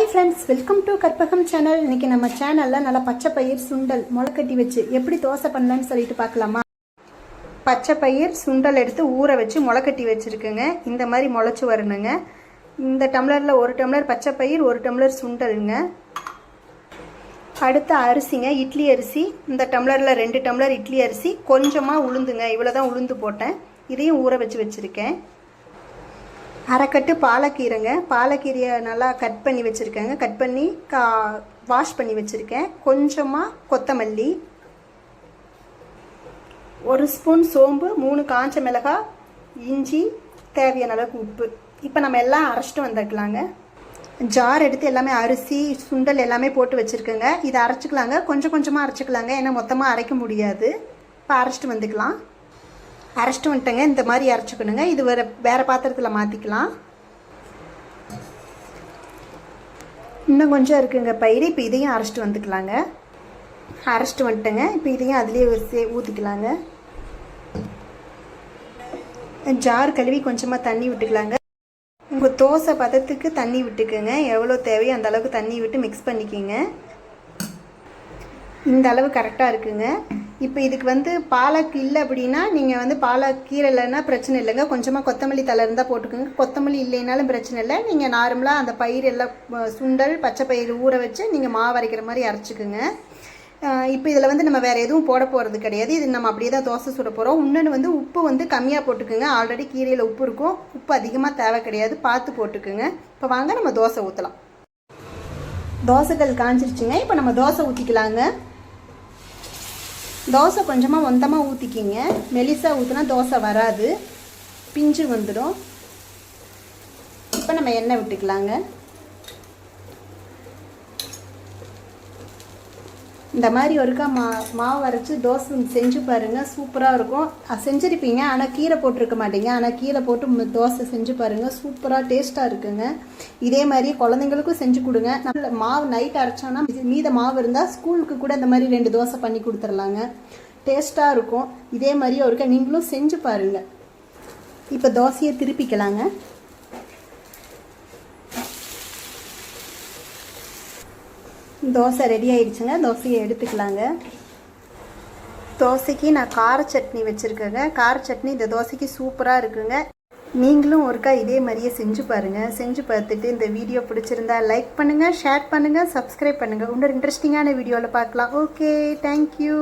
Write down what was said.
Hi friends, welcome to Karpagam channel. இன்றைக்கி நம்ம சேனலில் நல்லா பச்சை பயிர் சுண்டல் முளைக்கட்டி வச்சு எப்படி தோசை பண்ணலான்னு சொல்லிட்டு பார்க்கலாமா? பச்சை பயிர் சுண்டல் எடுத்து ஊற வச்சு முளைக்கட்டி வச்சுருக்குங்க. இந்த மாதிரி முளைச்சி வரணுங்க. இந்த டம்ளரில் 1 டம்ளர் பச்சை பயிர், 1 டம்ளர் சுண்டலுங்க. அடுத்து அரிசிங்க, இட்லி அரிசி. இந்த டம்ளரில் 2 டம்ளர் இட்லி அரிசி, கொஞ்சமாக உளுந்துங்க. இவ்வளோ தான் உளுந்து போட்டேன். இதையும் ஊற வச்சு வச்சுருக்கேன். அரைக்கட்டு பாலக்கீரைங்க. பாலக்கீரையை நல்லா கட் பண்ணி வச்சுருக்கேங்க. கட் பண்ணி வாஷ் பண்ணி வச்சுருக்கேன். கொஞ்சமாக கொத்தமல்லி, 1 ஸ்பூன் சோம்பு, 3 காஞ்ச மிளகாய், இஞ்சி, தேவையான அளவுக்கு உப்பு. இப்போ நம்ம எல்லாம் அரைச்சிட்டு வந்துக்கலாங்க. ஜார் எடுத்து எல்லாமே அரிசி சுண்டல் எல்லாமே போட்டு வச்சுருக்கேங்க. இதை அரைச்சிக்கலாங்க. கொஞ்சம் கொஞ்சமாக அரைச்சிக்கலாங்க, ஏன்னா மொத்தமாக அரைக்க முடியாது. இப்போ அரைச்சிட்டு வந்துக்கலாம். அரைச்சிட்டு வந்துட்டேங்க. இந்த மாதிரி அரைச்சிக்கணுங்க. இது வேறு பாத்திரத்தில் மாற்றிக்கலாம். இன்னும் கொஞ்சம் இருக்குங்க பயிர். இப்போ இதையும் அரைச்சிட்டு வந்துக்கலாங்க. அரைச்சிட்டு வந்துட்டேங்க. இப்போ இதையும் அதுலேயே ஊற்றிக்கலாங்க. ஜார் கழுவி கொஞ்சமாக தண்ணி விட்டுக்கலாங்க. உங்கள் தோசை பதத்துக்கு தண்ணி விட்டுக்குங்க. எவ்வளோ தேவையோ அந்த அளவுக்கு தண்ணி விட்டு மிக்ஸ் பண்ணிக்கிங்க. இந்த அளவு கரெக்டாக இருக்குங்க. இப்போ இதுக்கு பாலக்கு இல்லை அப்படின்னா நீங்கள் பாலக்கீரை இல்லைன்னா பிரச்சனை இல்லைங்க. கொஞ்சமாக கொத்தமல்லி தலை இருந்தால் போட்டுக்கோங்க. கொத்தமல்லி இல்லைனாலும் பிரச்சனை இல்லை. நீங்கள் நார்மலாக அந்த பயிர் எல்லாம் சுண்டல் பச்சை பயிர் ஊற வச்சு நீங்கள் மாவு அரைக்கிற மாதிரி அரைச்சிக்குங்க. இப்போ இதில் நம்ம வேறு எதுவும் போட போகிறது கிடையாது. இது நம்ம அப்படியே தான் தோசை சுட போகிறோம். இன்னொன்று உப்பு கம்மியாக போட்டுக்குங்க. ஆல்ரெடி கீரையில் உப்பு இருக்கும். உப்பு அதிகமாக தேவை கிடையாது, பார்த்து போட்டுக்குங்க. இப்போ வாங்க நம்ம தோசை ஊற்றலாம். தோசைகள் காஞ்சிருச்சுங்க. இப்போ நம்ம தோசை ஊற்றிக்கலாங்க. தோசை கொஞ்சமாக மொத்தமாக ஊற்றிக்கிங்க. மெலிசாக ஊற்றினா தோசை வராது, பிஞ்சு வந்துடும். இப்போ நம்ம எண்ணெய் விட்டுக்கலாங்க. இந்த மாதிரி ஒருக்கா மாவு அரைச்சி தோசை செஞ்சு பாருங்கள், சூப்பராக இருக்கும். செஞ்சுருப்பீங்க, ஆனால் கீரை போட்டிருக்க மாட்டீங்க. ஆனால் கீரை போட்டு தோசை செஞ்சு பாருங்கள், சூப்பராக டேஸ்ட்டாக இருக்குங்க. இதே மாதிரி குழந்தைங்களுக்கும் செஞ்சு கொடுங்க. நம்ம மாவு நைட் அரைச்சோன்னா மீத மாவு இருந்தால் ஸ்கூலுக்கு கூட இந்த மாதிரி 2 தோசை பண்ணி கொடுத்துர்லாங்க. டேஸ்ட்டாக இருக்கும். இதே மாதிரி ஒருக்கா நீங்களும் செஞ்சு பாருங்கள். இப்போ தோசையை திருப்பிக்கலாங்க. தோசை ரெடி ஆயிடுச்சுங்க. தோசையை எடுத்துக்கலாங்க. தோசைக்கு நான் கார சட்னி வச்சுருக்கேங்க. கார சட்னி இந்த தோசைக்கு சூப்பராக இருக்குங்க. நீங்களும் ஒருக்கா இதே மாதிரியே செஞ்சு பாருங்கள். செஞ்சு பார்த்துட்டு இந்த வீடியோ பிடிச்சிருந்தா லைக் பண்ணுங்கள், ஷேர் பண்ணுங்கள், சப்ஸ்கிரைப் பண்ணுங்கள். இன்னொரு இன்ட்ரெஸ்டிங்கான வீடியோவில் பார்க்கலாம். Okay, thank you.